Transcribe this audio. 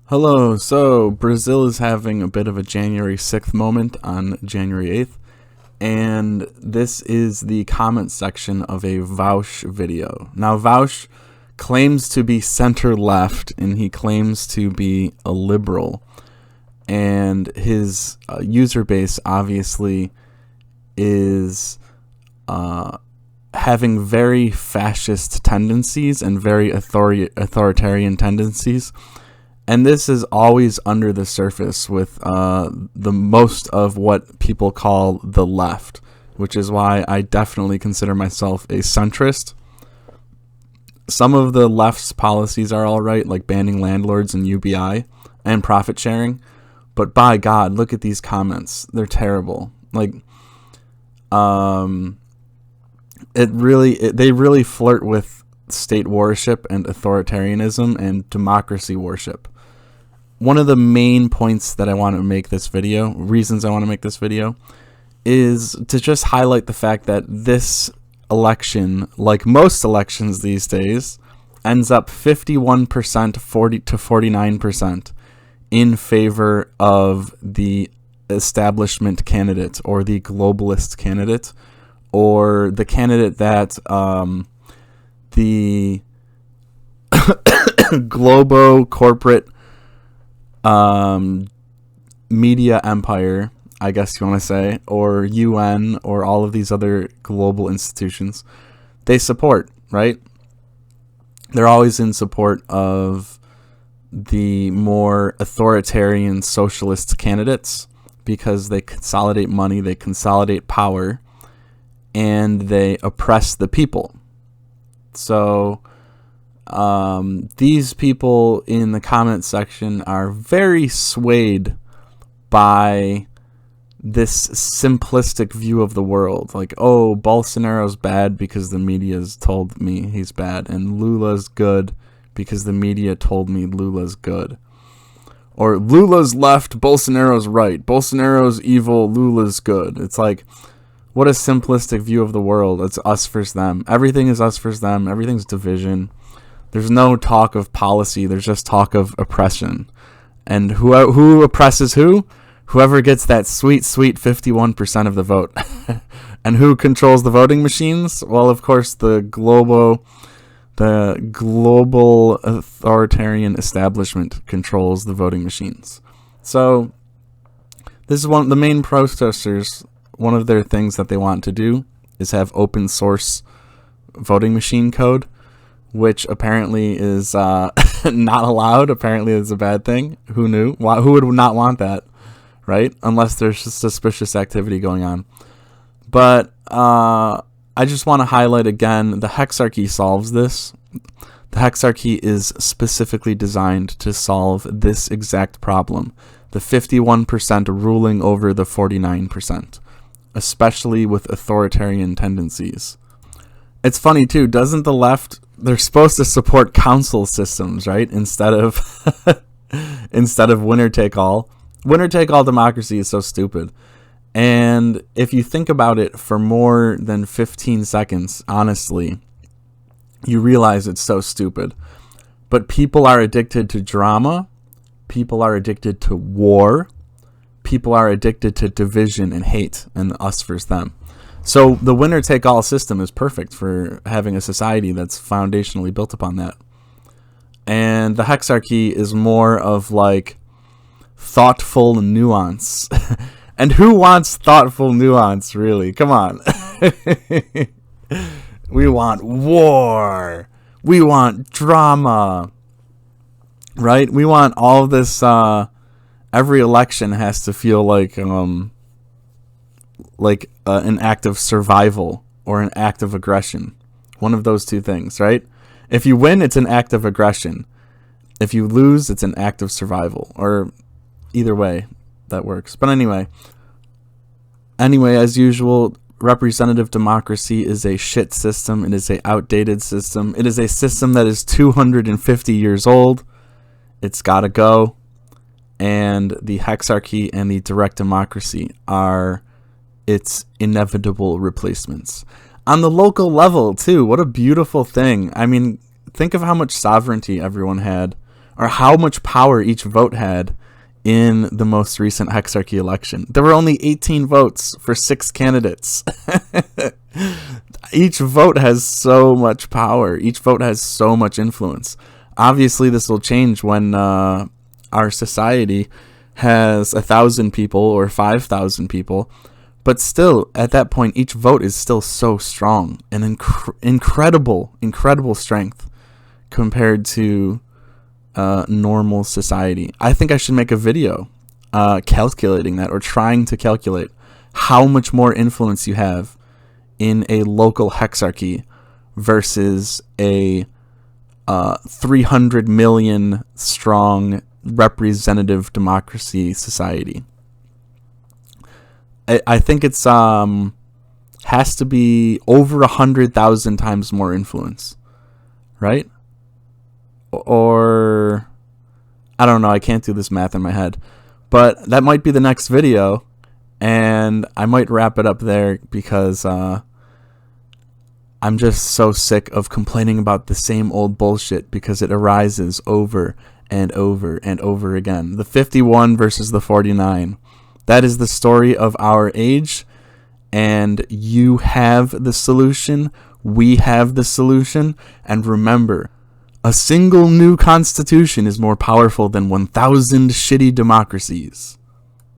Hello, so Brazil is having a bit of a January 6th moment on January 8th, and this is the comment section of a Vaush video. Now, Vaush claims to be center-left, and he claims to be a liberal, and his user base obviously is having very fascist tendencies and very authoritarian tendencies. And this is always under the surface with the most of what people call the left, which is why I definitely consider myself a centrist. Some of the left's policies are all right, like banning landlords and UBI and profit sharing. But by God, look at these comments. They're terrible. Like, they really flirt with state worship and authoritarianism and democracy worship. One of the main points that I want to make this video, reasons I want to make this video, is to just highlight the fact that this election, like most elections these days, ends up 51% 40 to 49% in favor of the establishment candidate or the globalist candidate or the candidate that the globo corporate media empire, I guess you want to say, or UN or all of these other global institutions, they support, right? They're always in support of the more authoritarian socialist candidates because they consolidate money, they consolidate power, and they oppress the people. So these people in the comment section are very swayed by this simplistic view of the world. Like, oh, Bolsonaro's bad because the media's told me he's bad, and Lula's good because the media told me Lula's good. Or Lula's left, Bolsonaro's right. Bolsonaro's evil, Lula's good. It's like, what a simplistic view of the world. It's us versus them. Everything is us versus them. Everything's division. There's no talk of policy. There's just talk of oppression. And who oppresses who? Whoever gets that sweet 51% of the vote. And who controls the voting machines? Well, of course, the global authoritarian establishment controls the voting machines. So this is one of the main protesters. One of their things that they want to do is have open source voting machine code, which apparently is not allowed. Apparently it's a bad thing. Who knew? Who would not want that, right? Unless there's suspicious activity going on. But I just want to highlight again, the Hexarchy solves this. The Hexarchy is specifically designed to solve this exact problem. The 51% ruling over the 49%, especially with authoritarian tendencies. It's funny too, doesn't the left, they're supposed to support council systems, right? Instead of winner take all. Winner take all democracy is so stupid. And if you think about it for more than 15 seconds, honestly, you realize it's so stupid. But people are addicted to drama. People are addicted to war. People are addicted to division and hate and us versus them. So the winner-take-all system is perfect for having a society that's foundationally built upon that. And the Hexarchy is more of like thoughtful nuance. And who wants thoughtful nuance, really? Come on. We want war. We want drama. Right? We want all this. Every election has to feel like an act of survival or an act of aggression. One of those two things, right? If you win, it's an act of aggression. If you lose, it's an act of survival. Or either way, that works. But anyway, as usual, representative democracy is a shit system. It is an outdated system. It is a system that is 250 years old. It's got to go. And the Hexarchy and the direct democracy are its inevitable replacements. On the local level, too, what a beautiful thing. I mean, think of how much sovereignty everyone had, or how much power each vote had in the most recent Hexarchy election. There were only 18 votes for 6 candidates. Each vote has so much power. Each vote has so much influence. Obviously, this will change when our society has 1,000 people or 5,000 people. But still, at that point, each vote is still so strong and incredible strength compared to normal society. I think I should make a video calculating that, or trying to calculate how much more influence you have in a local hexarchy versus a 300 million strong representative democracy society. I think it's has to be over 100,000 times more influence, right? Or I don't know. I can't do this math in my head, but that might be the next video, and I might wrap it up there because I'm just so sick of complaining about the same old bullshit because it arises over and over and over again. The 51 versus the 49. That is the story of our age, and you have the solution. We have the solution. And remember, a single new constitution is more powerful than 1,000 shitty democracies.